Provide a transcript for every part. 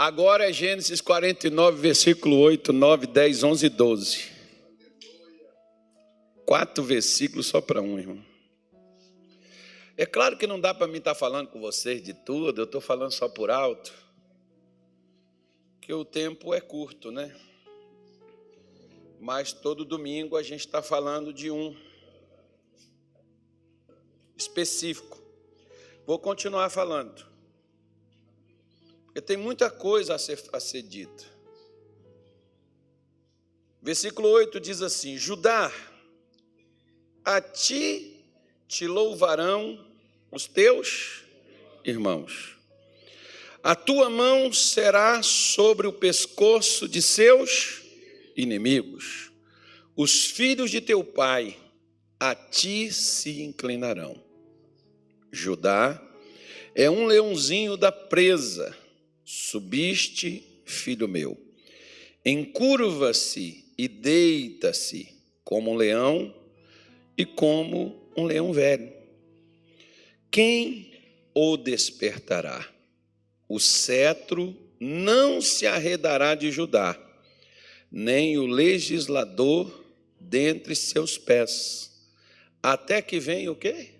Agora é Gênesis 49, versículo 8, 9, 10, 11 e 12. 4 versículos só para um, irmão. É claro que não dá para mim estar falando com vocês de tudo, eu estou falando só por alto, que o tempo é curto, né? Mas todo domingo a gente está falando de um específico. Vou continuar falando, porque tem muita coisa a ser dita. Versículo 8 diz assim: Judá, a ti te louvarão os teus irmãos. A tua mão será sobre o pescoço de seus inimigos. Os filhos de teu pai a ti se inclinarão. Judá é um leãozinho da presa. Subiste, filho meu. Encurva-se e deita-se como um leão e como um leão velho. Quem o despertará? O cetro não se arredará de Judá, nem o legislador dentre seus pés, até que venha o quê?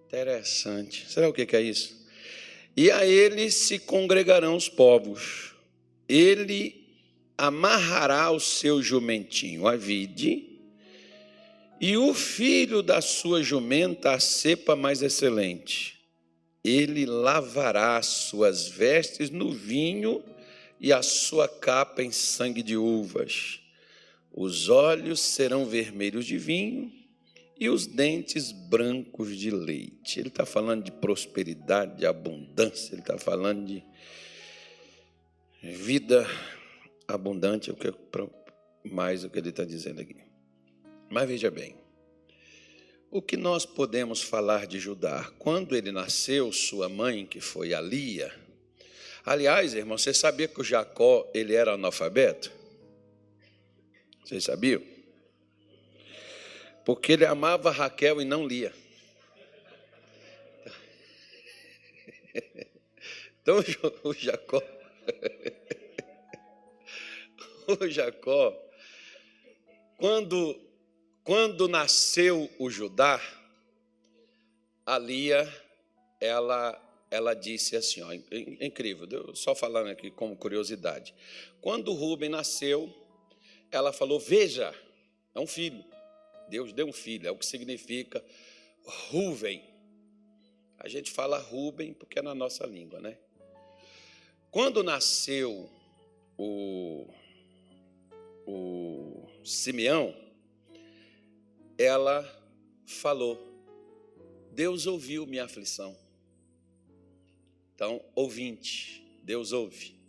Interessante. Será o que é isso? E a ele se congregarão os povos. Ele amarrará o seu jumentinho à vide, e o filho da sua jumenta a cepa mais excelente. Ele lavará as suas vestes no vinho e a sua capa em sangue de uvas. Os olhos serão vermelhos de vinho e os dentes brancos de leite. Ele está falando de prosperidade, de abundância, ele está falando de vida abundante, mais o que ele está dizendo aqui. Mas veja bem, o que nós podemos falar de Judá? Quando ele nasceu, sua mãe, que foi a Lia. Aliás, irmão, você sabia que o Jacó, ele era analfabeto? Vocês sabiam? Porque ele amava Raquel e não Lia. Então, o Jacó, quando nasceu o Judá, a Lia, ela disse assim, ó, incrível, só falando aqui como curiosidade. Quando Rúben nasceu, ela falou, veja, é um filho. Deus deu um filho, é o que significa Rúben. A gente fala Rúben porque é na nossa língua, né? Quando nasceu o Simeão, ela falou, Deus ouviu minha aflição. Então, ouvinte, Deus ouve.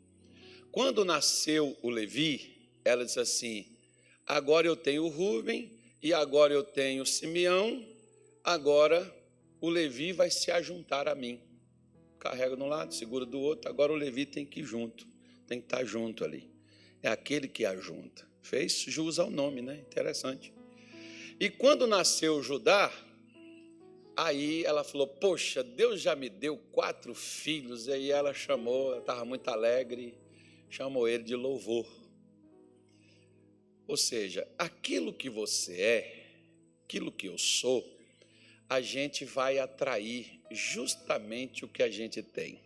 Quando nasceu o Levi, ela disse assim, agora eu tenho o Rúben e agora eu tenho o Simeão, agora o Levi vai se ajuntar a mim. Carrega de um lado, segura do outro, agora o Levi tem que ir junto, tem que estar junto ali. É aquele que ajunta. Fez jus ao nome, né? Interessante. E quando nasceu Judá, aí ela falou, poxa, Deus já me deu 4 filhos. E aí ela chamou, ela estava muito alegre, chamou ele de louvor. Ou seja, aquilo que você é, aquilo que eu sou, a gente vai atrair justamente o que a gente tem.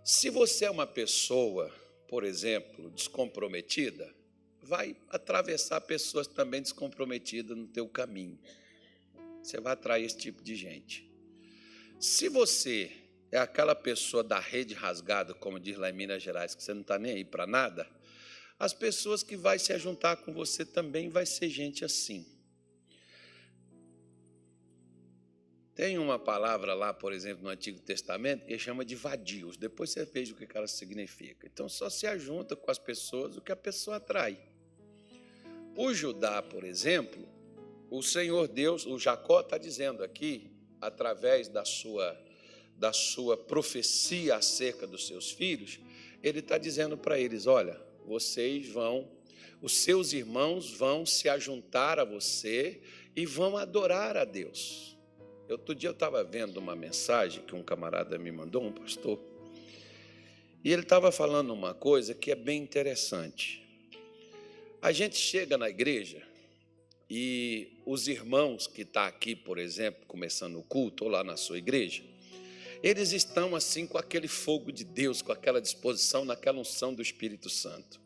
Se você é uma pessoa, por exemplo, descomprometida, vai atravessar pessoas também descomprometidas no teu caminho. Você vai atrair esse tipo de gente. Se você é aquela pessoa da rede rasgada, como diz lá em Minas Gerais, que você não está nem aí para nada, as pessoas que vai se juntar com você também vai ser gente assim. Tem uma palavra lá, por exemplo, no Antigo Testamento, que chama de vadios. Depois você veja o que ela significa. Então, só se ajunta com as pessoas o que a pessoa atrai. O Judá, por exemplo, o Senhor Deus, o Jacó está dizendo aqui, através da sua profecia acerca dos seus filhos, ele está dizendo para eles, olha, os seus irmãos vão se ajuntar a você e vão adorar a Deus. Outro dia eu estava vendo uma mensagem que um camarada me mandou, um pastor, E ele estava falando uma coisa que é bem interessante. A gente chega na igreja e os irmãos que estão aqui, por exemplo, começando o culto, ou lá na sua igreja, eles estão assim com aquele fogo de Deus, com aquela disposição, naquela unção do Espírito Santo.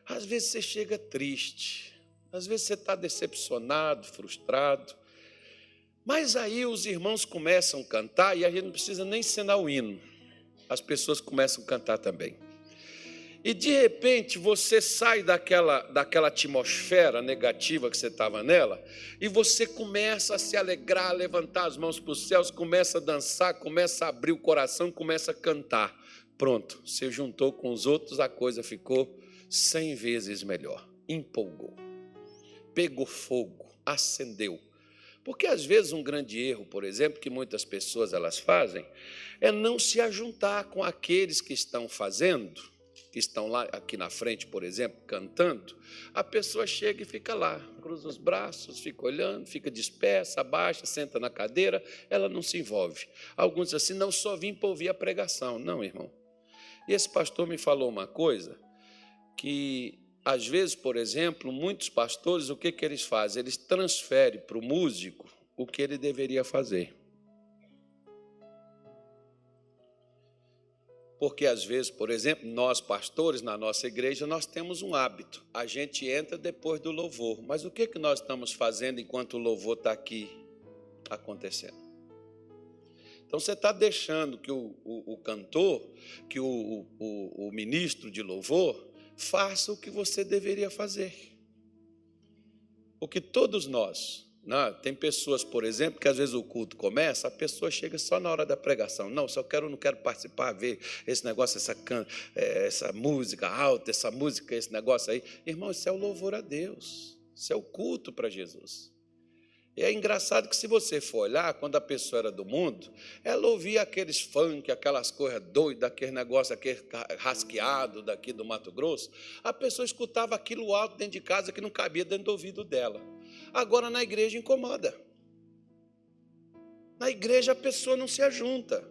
Às vezes você chega triste, às vezes você está decepcionado, frustrado, mas aí os irmãos começam a cantar e a gente não precisa nem ensinar o hino, as pessoas começam a cantar também. E de repente você sai daquela atmosfera negativa que você estava nela e você começa a se alegrar, a levantar as mãos para os céus, começa a dançar, começa a abrir o coração, começa a cantar. Pronto, você juntou com os outros, a coisa ficou 100 vezes melhor. Empolgou, pegou fogo, acendeu. Porque às vezes um grande erro, por exemplo, que muitas pessoas elas fazem, é não se ajuntar com aqueles que estão fazendo, que estão lá aqui na frente, por exemplo, cantando. A pessoa chega e fica lá, cruza os braços, fica olhando, fica dispersa, abaixa, senta na cadeira, ela não se envolve. Alguns dizem assim, não, só vim para ouvir a pregação. Não, irmão. E esse pastor me falou uma coisa, que às vezes, por exemplo, muitos pastores, o que eles fazem? Eles transferem para o músico o que ele deveria fazer. Porque, às vezes, por exemplo, nós pastores, na nossa igreja, nós temos um hábito. A gente entra depois do louvor. Mas o que nós estamos fazendo enquanto o louvor está aqui acontecendo? Então, você está deixando que o cantor, que o ministro de louvor, faça o que você deveria fazer. Porque todos nós... Tem pessoas, por exemplo, que às vezes o culto começa, a pessoa chega só na hora da pregação. Não quero participar, ver esse negócio, essa música alta, essa música, esse negócio aí. Irmão, isso é o louvor a Deus. Isso é o culto para Jesus. E é engraçado que se você for olhar, quando a pessoa era do mundo, ela ouvia aqueles funk, aquelas coisas doidas, aquele negócio, aquele rasqueado daqui do Mato Grosso. A pessoa escutava aquilo alto dentro de casa que não cabia dentro do ouvido dela. Agora, na igreja, incomoda. Na igreja, a pessoa não se ajunta.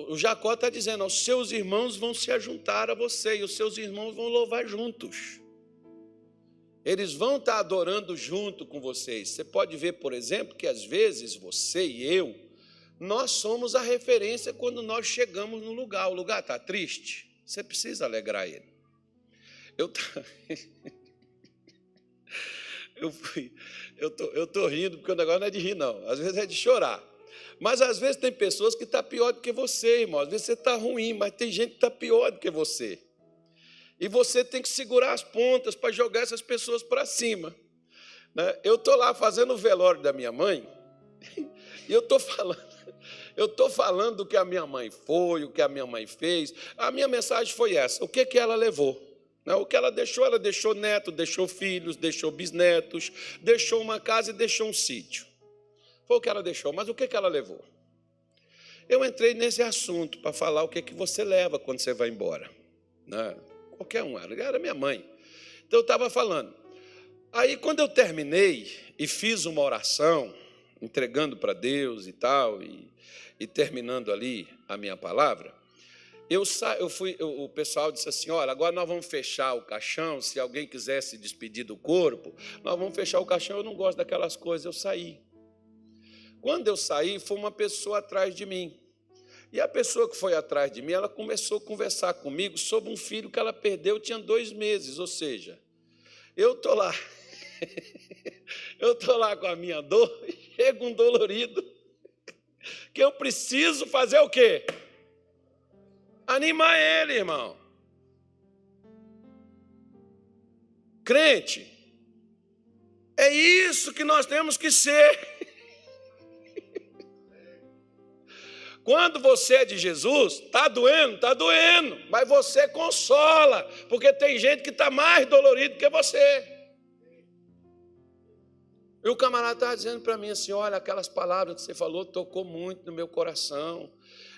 O Jacó está dizendo, os seus irmãos vão se ajuntar a você, e os seus irmãos vão louvar juntos. Eles vão estar adorando junto com vocês. Você pode ver, por exemplo, que às vezes você e eu, nós somos a referência quando nós chegamos no lugar. O lugar está triste, você precisa alegrar ele. Eu estou rindo, porque o negócio não é de rir, não. Às vezes é de chorar. Mas, às vezes, tem pessoas que estão pior do que você, irmão. Às vezes você está ruim, mas tem gente que está pior do que você. E você tem que segurar as pontas para jogar essas pessoas para cima. Eu estou lá fazendo o velório da minha mãe, e eu estou falando do que a minha mãe foi, o que a minha mãe fez. A minha mensagem foi essa. O que ela levou? O que ela deixou neto, deixou filhos, deixou bisnetos, deixou uma casa e deixou um sítio. Foi o que ela deixou, mas o que ela levou? Eu entrei nesse assunto para falar o que você leva quando você vai embora. Qualquer um, era minha mãe. Então eu estava falando. Aí quando eu terminei e fiz uma oração, entregando para Deus e tal, e terminando ali a minha palavra, o pessoal disse assim, olha, agora nós vamos fechar o caixão, se alguém quiser se despedir do corpo, nós vamos fechar o caixão, eu não gosto daquelas coisas, eu saí. Quando eu saí, foi uma pessoa atrás de mim. E a pessoa que foi atrás de mim, ela começou a conversar comigo sobre um filho que ela perdeu, tinha 2 meses, ou seja, eu estou lá, com a minha dor, e chega um dolorido, que eu preciso fazer o quê? Animar ele, irmão. Crente, é isso que nós temos que ser. Quando você é de Jesus, está doendo, mas você consola, porque tem gente que está mais dolorido que você. E o camarada estava dizendo para mim assim, olha, aquelas palavras que você falou tocou muito no meu coração.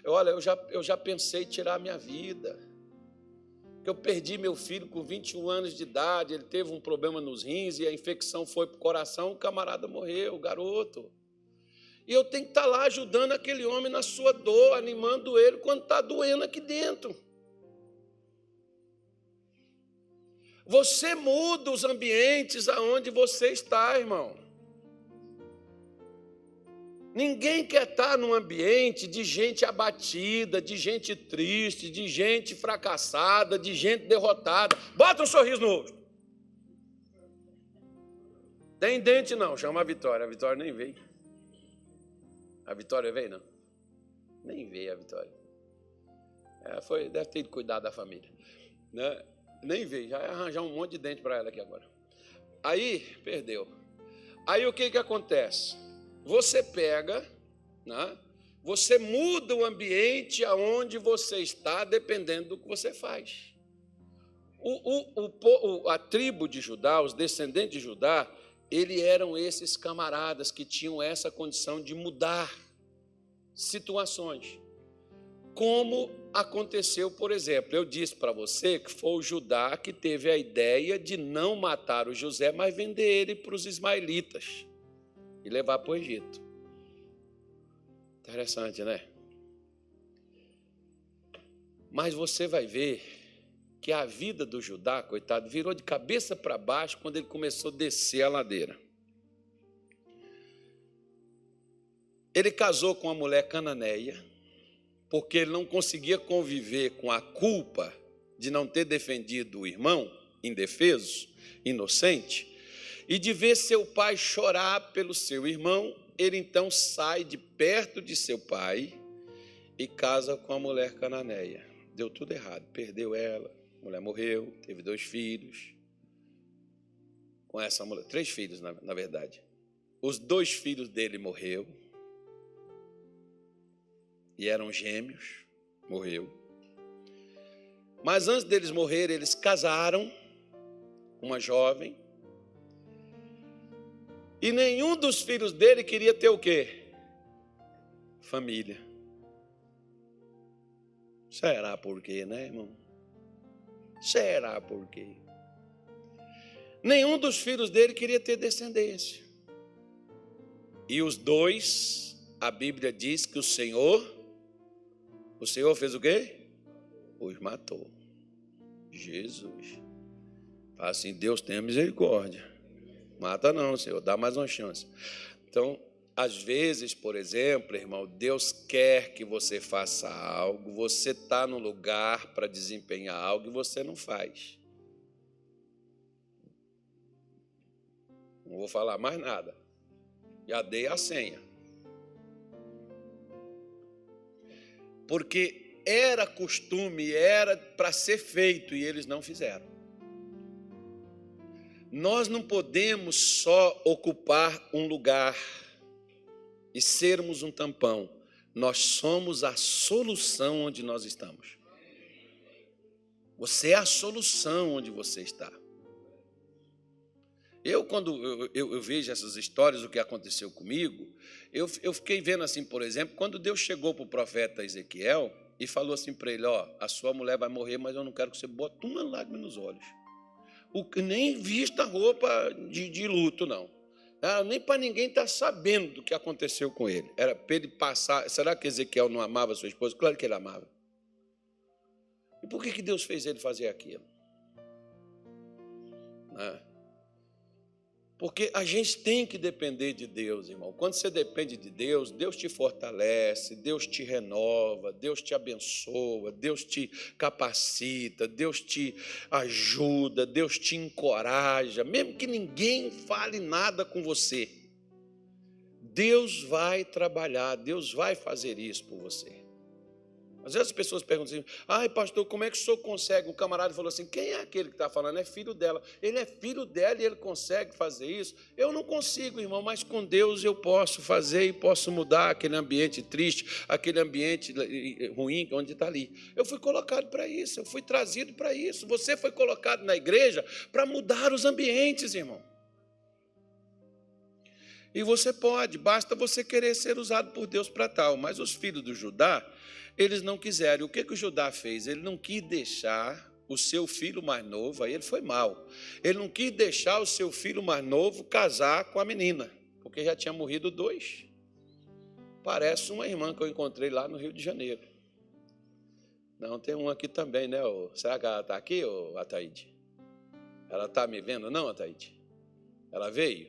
Olha, eu já pensei em tirar a minha vida. Eu perdi meu filho com 21 anos de idade, ele teve um problema nos rins e a infecção foi para o coração, o camarada morreu, o garoto. E eu tenho que estar lá ajudando aquele homem na sua dor, animando ele quando está doendo aqui dentro. Você muda os ambientes aonde você está, irmão. Ninguém quer estar num ambiente de gente abatida, de gente triste, de gente fracassada, de gente derrotada. Bota um sorriso no rosto. Tem dente não, chama a Vitória nem veio. A Vitória veio não? Nem veio a Vitória. Deve ter ido cuidar da família. Né? Nem veio, já ia arranjar um monte de dente para ela aqui agora. Aí, perdeu. Aí o que acontece? Você pega, né? Você muda o ambiente aonde você está, dependendo do que você faz. A tribo de Judá, os descendentes de Judá, eles eram esses camaradas que tinham essa condição de mudar situações. Como aconteceu, por exemplo, eu disse para você que foi o Judá que teve a ideia de não matar o José, mas vender ele para os ismaelitas e levar para o Egito. Interessante, né? Mas você vai ver que a vida do Judá, coitado, virou de cabeça para baixo quando ele começou a descer a ladeira. Ele casou com uma mulher cananeia, porque ele não conseguia conviver com a culpa de não ter defendido o irmão, indefeso, inocente, e de ver seu pai chorar pelo seu irmão. Ele então sai de perto de seu pai e casa com a mulher cananeia. Deu tudo errado, perdeu ela, a mulher morreu, teve 2 filhos. Com essa mulher, 3 filhos, na verdade. Os 2 filhos dele morreu. E eram gêmeos, morreu. Mas antes deles morrerem, eles casaram com uma jovem. E nenhum dos filhos dele queria ter o quê? Família. Será por quê, né, irmão? Será por quê? Nenhum dos filhos dele queria ter descendência. E os 2, a Bíblia diz que o Senhor fez o quê? Os matou. Jesus. Fala assim, Deus tenha misericórdia. Mata não, Senhor, dá mais uma chance. Então, às vezes, por exemplo, irmão, Deus quer que você faça algo, você está no lugar para desempenhar algo e você não faz. Não vou falar mais nada. Já dei a senha. Porque era costume, era para ser feito e eles não fizeram. Nós não podemos só ocupar um lugar e sermos um tampão. Nós somos a solução onde nós estamos. Você é a solução onde você está. Quando eu vejo essas histórias do que aconteceu comigo, eu fiquei vendo assim, por exemplo, quando Deus chegou para o profeta Ezequiel e falou assim para ele, a sua mulher vai morrer, mas eu não quero que você bote uma lágrima nos olhos. Nem vista roupa de luto, não. Nem para ninguém estar sabendo do que aconteceu com ele. Era para ele passar. Será que Ezequiel não amava sua esposa? Claro que ele amava. E por que Deus fez ele fazer aquilo? Porque a gente tem que depender de Deus, irmão. Quando você depende de Deus, Deus te fortalece, Deus te renova, Deus te abençoa, Deus te capacita, Deus te ajuda, Deus te encoraja. Mesmo que ninguém fale nada com você, Deus vai trabalhar, Deus vai fazer isso por você. Às vezes as pessoas perguntam assim, pastor, como é que o senhor consegue? Um camarada falou assim, quem é aquele que está falando? É filho dela. Ele é filho dela e ele consegue fazer isso? Eu não consigo, irmão, mas com Deus eu posso fazer e posso mudar aquele ambiente triste, aquele ambiente ruim onde está ali. Eu fui colocado para isso, eu fui trazido para isso. Você foi colocado na igreja para mudar os ambientes, irmão. E você pode, basta você querer ser usado por Deus para tal. Mas os filhos do Judá, eles não quiseram. O que o Judá fez? Ele não quis deixar o seu filho mais novo, aí ele foi mal. Ele não quis deixar o seu filho mais novo casar com a menina, porque já tinha morrido 2. Parece uma irmã que eu encontrei lá no Rio de Janeiro. Não, tem uma aqui também, né? Será que ela está aqui, Ataíde? Ela está me vendo, não, Ataíde? Ela veio?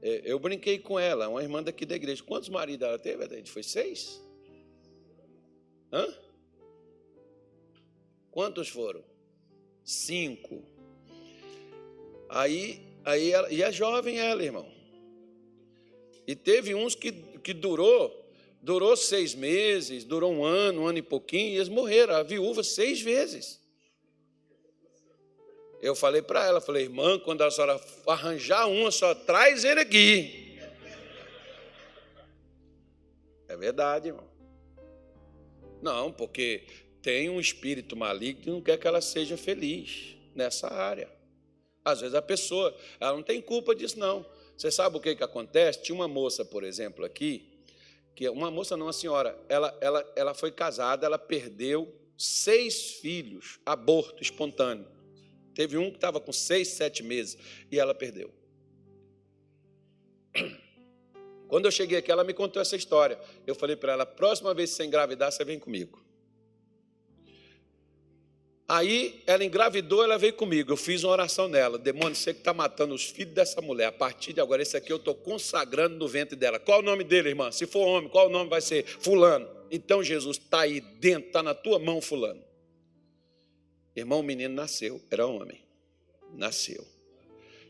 Eu brinquei com ela, uma irmã daqui da igreja. Quantos maridos ela teve, Ataíde? Foi 6? Hã? Quantos foram? 5. Aí ela, e é jovem ela, irmão. E teve uns que durou 6 meses, durou um ano e pouquinho, e eles morreram, a viúva 6 vezes. Eu falei para ela, falei, irmã, quando a senhora arranjar uma, só traz ele aqui. É verdade, irmão. Não, porque tem um espírito maligno que não quer que ela seja feliz nessa área. Às vezes a pessoa, ela não tem culpa disso, não. Você sabe o que acontece? Tinha uma moça, por exemplo, aqui, que uma moça não, uma senhora, ela foi casada, ela perdeu 6 filhos, aborto espontâneo. Teve um que estava com 6, 7 meses e ela perdeu. Quando eu cheguei aqui, ela me contou essa história. Eu falei para ela, próxima vez que você engravidar, você vem comigo. Aí ela engravidou, ela veio comigo. Eu fiz uma oração nela. Demônio, você que está matando os filhos dessa mulher. A partir de agora, esse aqui eu estou consagrando no ventre dela. Qual o nome dele, irmã? Se for homem, qual o nome vai ser? Fulano. Então, Jesus, está aí dentro, está na tua mão, fulano. Irmão, o menino nasceu, era homem. Nasceu.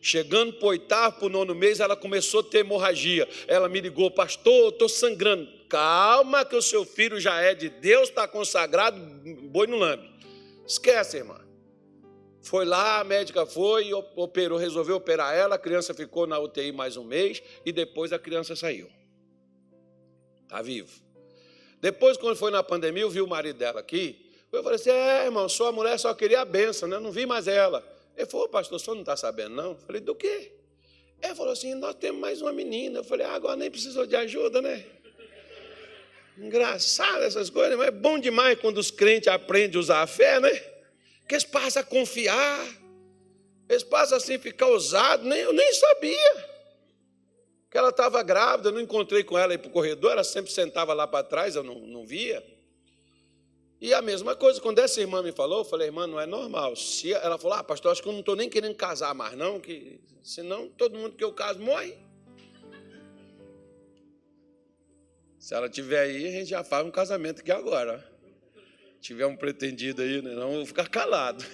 Chegando para o 8º, para o 9º mês, ela começou a ter hemorragia. Ela me ligou, pastor, estou sangrando. Calma que o seu filho já é de Deus, está consagrado, boi no lambe. Esquece, irmã. Foi lá, a médica foi, operou, resolveu operar ela, a criança ficou na UTI mais um mês e depois a criança saiu. Está vivo. Depois, quando foi na pandemia, eu vi o marido dela aqui. Eu falei assim, irmão, sua mulher só queria a bênção, né? Eu não vi mais ela. Ele falou, pastor, o senhor não está sabendo, não? Eu falei, do quê? Ele falou assim, nós temos mais uma menina. Eu falei, agora nem precisou de ajuda, né? Engraçado essas coisas, mas é bom demais quando os crentes aprendem a usar a fé, né? Que eles passam a confiar, eles passam assim a ficar ousados, eu nem sabia que ela estava grávida, eu não encontrei com ela aí para o corredor, ela sempre sentava lá para trás, eu não via. E a mesma coisa, quando essa irmã me falou, eu falei, irmã, não é normal. Se ela falou, pastor, acho que eu não estou nem querendo casar mais, não, que senão todo mundo que eu caso morre. Se ela estiver aí, a gente já faz um casamento aqui agora. Se tiver um pretendido aí, não, eu vou ficar calado.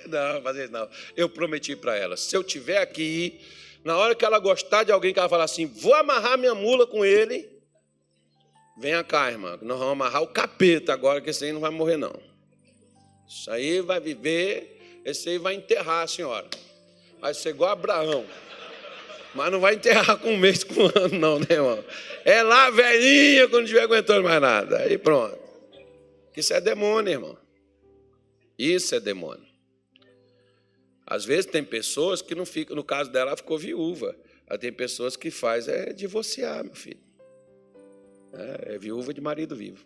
Não, fazer isso não. Eu prometi para ela, se eu estiver aqui, na hora que ela gostar de alguém que ela falar assim, vou amarrar minha mula com ele, venha cá, irmã, nós vamos amarrar o capeta agora, que esse aí não vai morrer, não. Isso aí vai viver, esse aí vai enterrar a senhora. Vai ser igual a Abraão. Mas não vai enterrar com 1 mês, com 1 ano, não, né, irmão? É lá, velhinha, quando não estiver aguentando mais nada. Aí pronto. Isso é demônio, irmão. Isso é demônio. Às vezes tem pessoas que não ficam, no caso dela, ela ficou viúva. Tem pessoas que faz divorciar, meu filho. É viúva de marido vivo.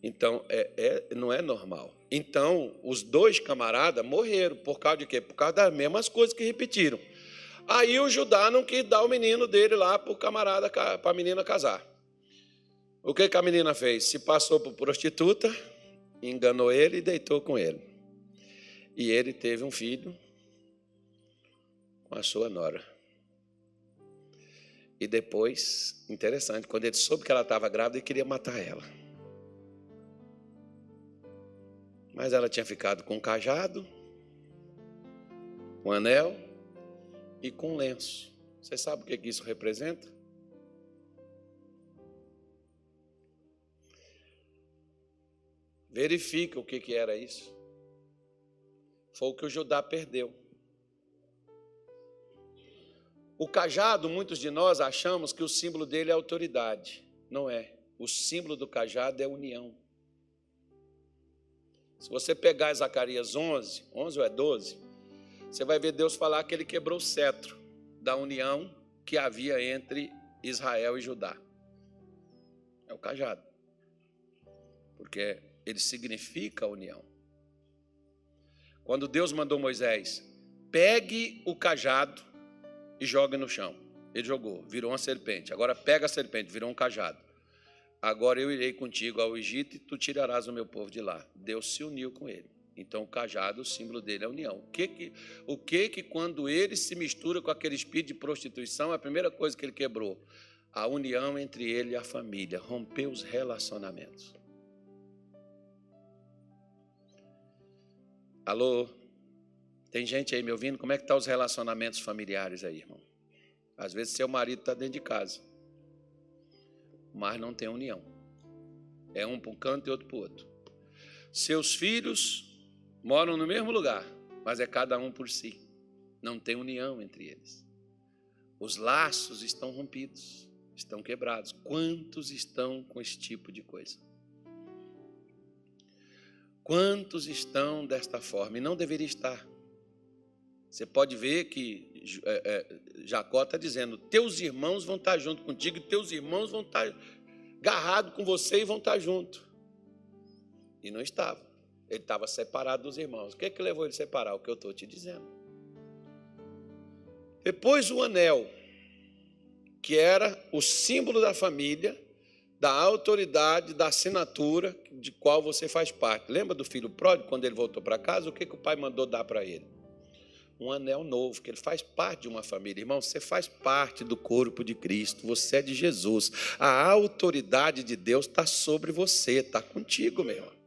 Então, não é normal. Então, os 2 camaradas morreram. Por causa de quê? Por causa das mesmas coisas que repetiram. Aí o Judá não quis dar o menino dele lá para o camarada, para a menina casar. O que a menina fez? Se passou por prostituta, enganou ele e deitou com ele. E ele teve um filho com a sua nora. E depois, interessante, quando ele soube que ela estava grávida, ele queria matar ela. Mas ela tinha ficado com um cajado, com um anel e com um lenço. Você sabe o que isso representa? Verifica o que era isso. Foi o que o Judá perdeu. O cajado, muitos de nós achamos que o símbolo dele é autoridade. Não é. O símbolo do cajado é união. Se você pegar Zacarias 11 ou é 12, você vai ver Deus falar que ele quebrou o cetro da união que havia entre Israel e Judá. É o cajado. Porque ele significa a união. Quando Deus mandou Moisés, pegue o cajado e jogue no chão. Ele jogou, virou uma serpente. Agora pega a serpente, virou um cajado. Agora eu irei contigo ao Egito e tu tirarás o meu povo de lá. Deus se uniu com ele. Então o cajado, o símbolo dele é a união. O que quando ele se mistura com aquele espírito de prostituição, a primeira coisa que ele quebrou? A união entre ele e a família. Rompeu os relacionamentos. Alô? Tem gente aí me ouvindo? Como é que estão os relacionamentos familiares aí, irmão? Às vezes seu marido está dentro de casa, mas não tem união. É um para um canto e outro para o outro. Seus filhos moram no mesmo lugar, mas é cada um por si. Não tem união entre eles. Os laços estão rompidos, estão quebrados. Quantos estão com esse tipo de coisa? Quantos estão desta forma? E não deveria estar. Você pode ver que Jacó está dizendo, teus irmãos vão estar junto contigo, e teus irmãos vão estar agarrados com você e vão estar junto. E não estava. Ele estava separado dos irmãos. O que levou ele a separar? O que eu estou te dizendo. Depois o anel, que era o símbolo da família, da autoridade, da assinatura de qual você faz parte. Lembra do filho pródigo, quando ele voltou para casa? O que o pai mandou dar para ele? Um anel novo, que ele faz parte de uma família. Irmão, você faz parte do corpo de Cristo, você é de Jesus. A autoridade de Deus está sobre você, está contigo, meu irmão.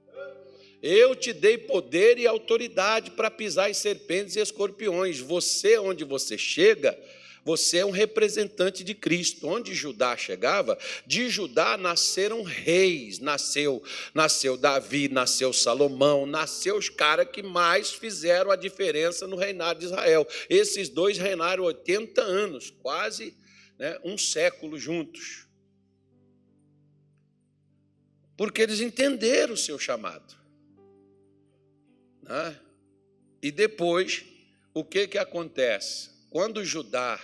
Eu te dei poder e autoridade para pisar em serpentes e escorpiões. Você, onde você chega, você é um representante de Cristo. Onde Judá chegava, de Judá nasceram reis. Nasceu Davi, nasceu Salomão, nasceu os caras que mais fizeram a diferença no reinado de Israel. Esses dois reinaram 80 anos, quase um século juntos. Porque eles entenderam o seu chamado. E depois, o que acontece? Quando Judá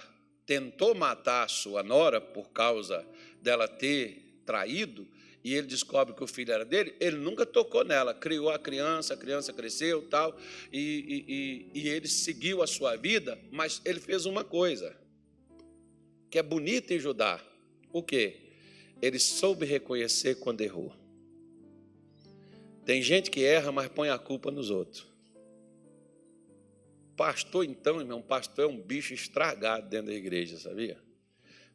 tentou matar a sua nora por causa dela ter traído, e ele descobre que o filho era dele, ele nunca tocou nela, criou a criança cresceu tal, e ele seguiu a sua vida, mas ele fez uma coisa que é bonita em Judá. O quê? Ele soube reconhecer quando errou. Tem gente que erra, mas põe a culpa nos outros. Pastor, então, irmão, pastor é um bicho estragado dentro da igreja, sabia?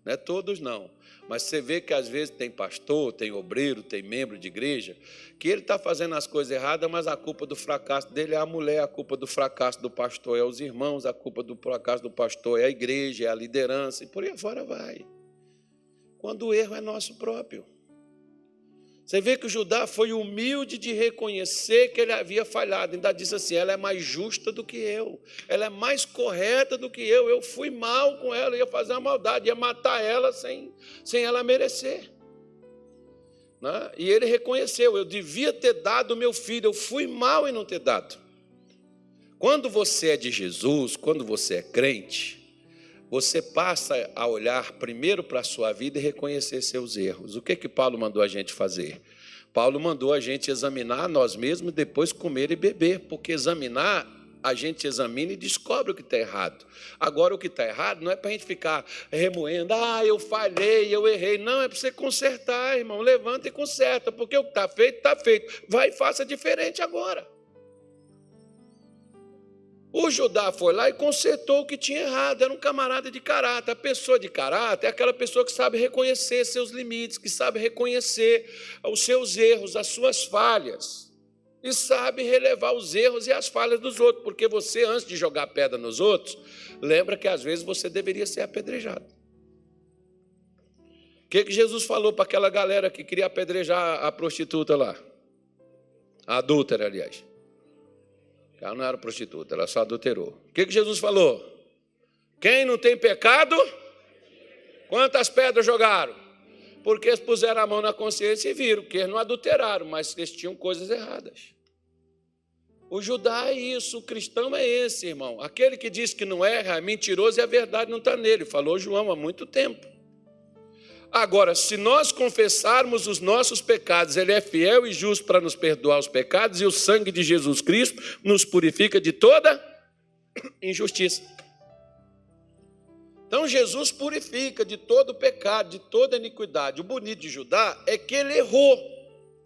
Não é todos, não. Mas você vê que às vezes tem pastor, tem obreiro, tem membro de igreja, que ele está fazendo as coisas erradas, mas a culpa do fracasso dele é a mulher, a culpa do fracasso do pastor é os irmãos, a culpa do fracasso do pastor é a igreja, é a liderança, e por aí fora vai. Quando o erro é nosso próprio. Você vê que o Judá foi humilde de reconhecer que ele havia falhado. Ainda disse assim, ela é mais justa do que eu. Ela é mais correta do que eu. Eu fui mal com ela, ia fazer uma maldade, ia matar ela sem ela merecer. E ele reconheceu, eu devia ter dado o meu filho, eu fui mal em não ter dado. Quando você é de Jesus, quando você é crente, você passa a olhar primeiro para a sua vida e reconhecer seus erros. O que Paulo mandou a gente fazer? Paulo mandou a gente examinar nós mesmos e depois comer e beber, porque examinar, a gente examina e descobre o que está errado. Agora, o que está errado não é para a gente ficar remoendo, eu falhei, eu errei. Não, é para você consertar, irmão. Levanta e conserta, porque o que está feito, está feito. Vai e faça diferente agora. O Judá foi lá e consertou o que tinha errado, era um camarada de caráter. A pessoa de caráter é aquela pessoa que sabe reconhecer seus limites, que sabe reconhecer os seus erros, as suas falhas, e sabe relevar os erros e as falhas dos outros, porque você, antes de jogar pedra nos outros, lembra que às vezes você deveria ser apedrejado. O que Jesus falou para aquela galera que queria apedrejar a prostituta lá? A adúltera, aliás. Ela não era prostituta, ela só adulterou. O que Jesus falou? Quem não tem pecado, quantas pedras jogaram? Porque eles puseram a mão na consciência e viram que eles não adulteraram, mas eles tinham coisas erradas. O Judá é isso, o cristão é esse, irmão. Aquele que diz que não erra é mentiroso e a verdade não está nele. Falou João há muito tempo. Agora, se nós confessarmos os nossos pecados, Ele é fiel e justo para nos perdoar os pecados, e o sangue de Jesus Cristo nos purifica de toda injustiça. Então Jesus purifica de todo pecado, de toda iniquidade. O bonito de Judá é que ele errou,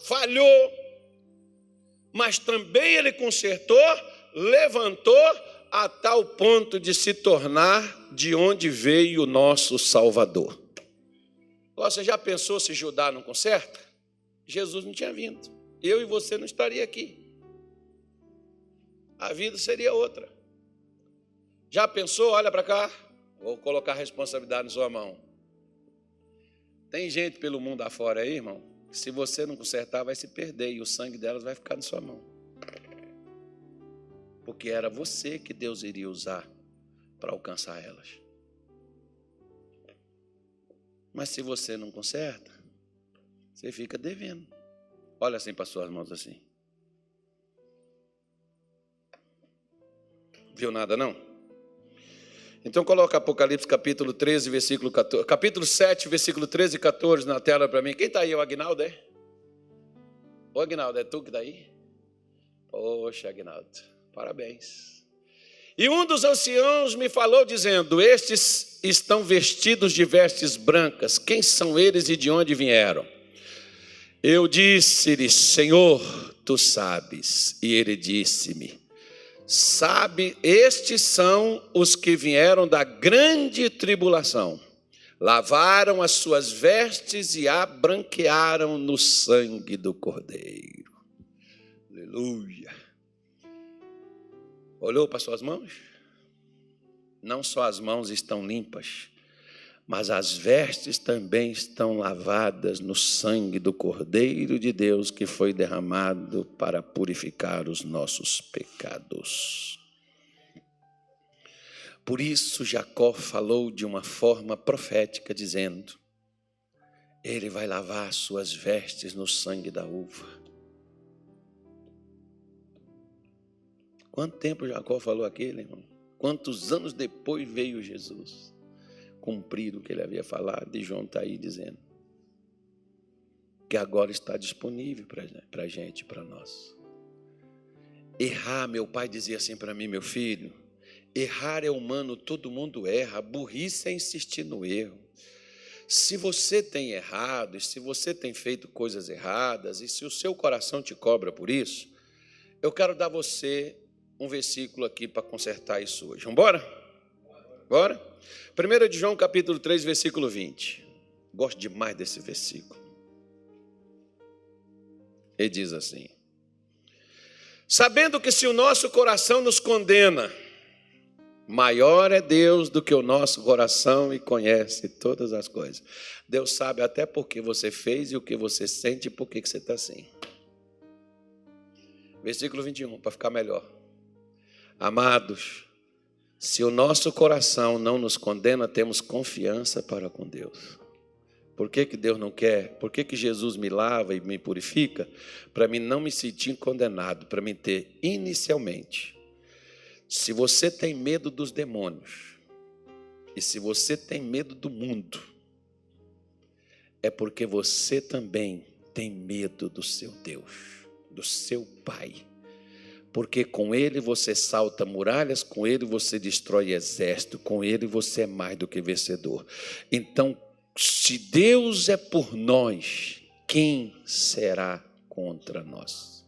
falhou, mas também ele consertou, levantou a tal ponto de se tornar de onde veio o nosso Salvador. Você já pensou se Judá não conserta? Jesus não tinha vindo. Eu e você não estaria aqui. A vida seria outra. Já pensou? Olha para cá. Vou colocar a responsabilidade na sua mão. Tem gente pelo mundo afora aí, irmão, que se você não consertar vai se perder e o sangue delas vai ficar na sua mão. Porque era você que Deus iria usar para alcançar elas. Mas se você não conserta, você fica devendo. Olha assim para as suas mãos assim. Viu nada não? Então coloca Apocalipse capítulo 13, versículo 14. Capítulo 7, versículo 13 e 14 na tela para mim. Quem está aí? O Aguinaldo, é? Ô Aguinaldo, é tu que está aí? Poxa, Aguinaldo, parabéns. E um dos anciãos me falou dizendo: estes estão vestidos de vestes brancas. Quem são eles e de onde vieram? Eu disse-lhe: Senhor, tu sabes. E ele disse-me: sabe, estes são os que vieram da grande tribulação. Lavaram as suas vestes e a branquearam no sangue do Cordeiro. Aleluia. Olhou para suas mãos? Não só as mãos estão limpas, mas as vestes também estão lavadas no sangue do Cordeiro de Deus, que foi derramado para purificar os nossos pecados. Por isso Jacó falou de uma forma profética, dizendo: ele vai lavar suas vestes no sangue da uva. Quanto tempo Jacó falou aquilo, irmão? Quantos anos depois veio Jesus cumprir o que ele havia falado? E João está aí dizendo que agora está disponível para a gente, para nós. Errar, meu pai dizia assim para mim: meu filho, errar é humano, todo mundo erra, a burrice é insistir no erro. Se você tem errado, e se você tem feito coisas erradas, e se o seu coração te cobra por isso, eu quero dar a você um versículo aqui para consertar isso hoje. Vamos embora? Bora? 1 de João, capítulo 3, versículo 20. Gosto demais desse versículo. Ele diz assim: sabendo que se o nosso coração nos condena, maior é Deus do que o nosso coração e conhece todas as coisas. Deus sabe até por que você fez e o que você sente e por que você está assim. Versículo 21, para ficar melhor. Amados, se o nosso coração não nos condena, temos confiança para com Deus. Por que Deus não quer? Por que Jesus me lava e me purifica? Para mim não me sentir condenado, para mim ter inicialmente. Se você tem medo dos demônios, e se você tem medo do mundo, é porque você também tem medo do seu Deus, do seu Pai. Porque com ele você salta muralhas, com ele você destrói exército, com ele você é mais do que vencedor. Então, se Deus é por nós, quem será contra nós?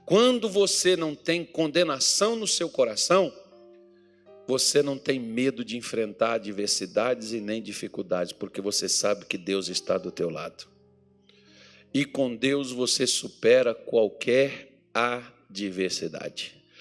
Quando você não tem condenação no seu coração, você não tem medo de enfrentar adversidades e nem dificuldades, porque você sabe que Deus está do teu lado. E com Deus você supera qualquer adversidade.